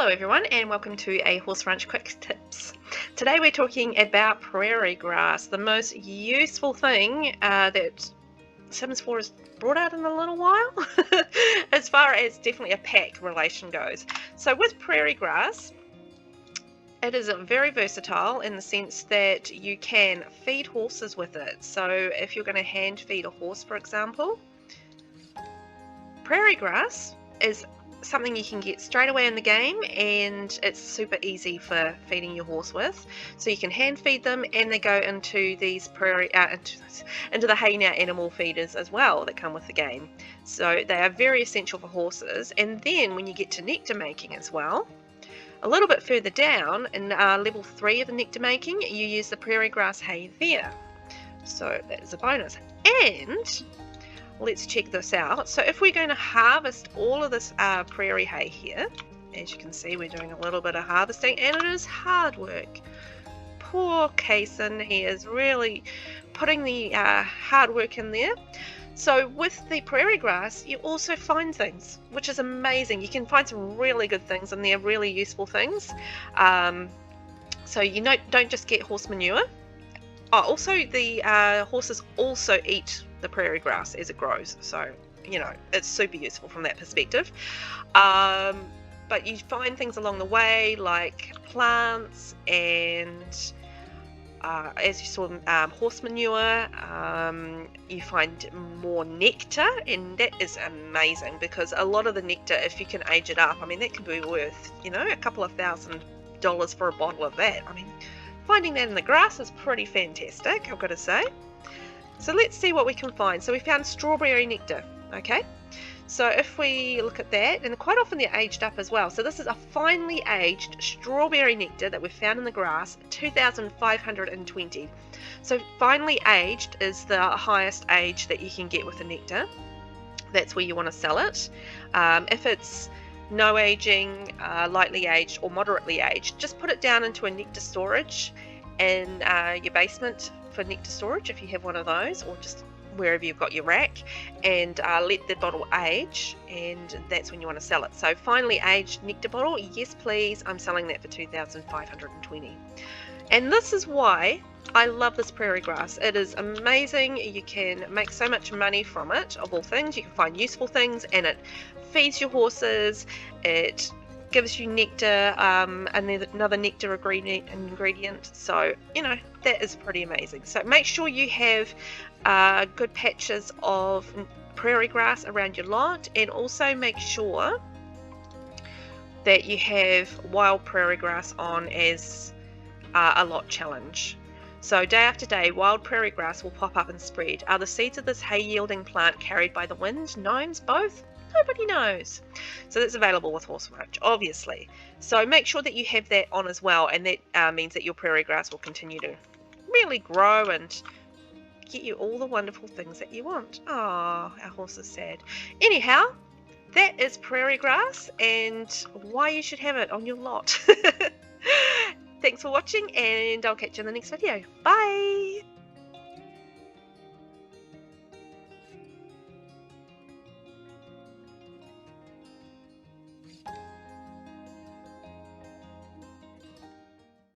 Hello everyone and welcome to a Horse Ranch Quick Tips. Today we're talking about prairie grass, the most useful thing that Sims 4 has brought out in a little while as far as definitely a pack relation goes. So with prairie grass, it is very versatile in the sense that you can feed horses with it. So if you're going to hand feed a horse, for example, prairie grass is something you can get straight away in the game, and it's super easy for feeding your horse with. So you can hand feed them, and they go into these into the hay now animal feeders as well that come with the game. So they are very essential for horses. And then when you get to nectar making as well, a little bit further down in level 3 of the nectar making, you use the prairie grass hay there. So that is a bonus. And let's check this out. So if we're going to harvest all of this prairie hay here, as you can see, we're doing a little bit of harvesting, and it is hard work. Poor Kason, he is really putting the hard work in there. So with the prairie grass, you also find things, which is amazing. You can find some really good things, and they're really useful things. So don't just get horse manure. Oh, also the horses also eat the prairie grass as it grows, so it's super useful from that perspective. But you find things along the way like plants and as you saw, horse manure. You find more nectar, and that is amazing because a lot of the nectar, if you can age it up, I mean, that could be worth a couple of $1,000 for a bottle of that. I mean, finding that in the grass is pretty fantastic, I've got to say. So let's see what we can find. So we found strawberry nectar, okay? So if we look at that, and quite often they're aged up as well. So this is a finely aged strawberry nectar that we've found in the grass, 2,520. So finely aged is the highest age that you can get with the nectar. That's where you want to sell it. If it's no aging, lightly aged or moderately aged, just put it down into a nectar storage in your basement for nectar storage if you have one of those, or just wherever you've got your rack, and let the bottle age, and that's when you want to sell it. So finely aged nectar bottle, yes please, I'm selling that for 2,520. And this is why I love this prairie grass. It is amazing. You can make so much money from it, of all things. You can find useful things, and it feeds your horses, it gives you nectar, and there's another nectar ingredient. So that is pretty amazing. So make sure you have good patches of prairie grass around your lot, and also make sure that you have wild prairie grass on as a lot challenge. So day after day, wild prairie grass will pop up and spread. Are the seeds of this hay yielding plant carried by the wind? Gnomes? Both? Nobody knows. So that's available with Horse Ranch, obviously. So make sure that you have that on as well, and that means that your prairie grass will continue to really grow and get you all the wonderful things that you want. Oh, our horse is sad. Anyhow, that is prairie grass and why you should have it on your lot. Thanks for watching, and I'll catch you in the next video. Bye!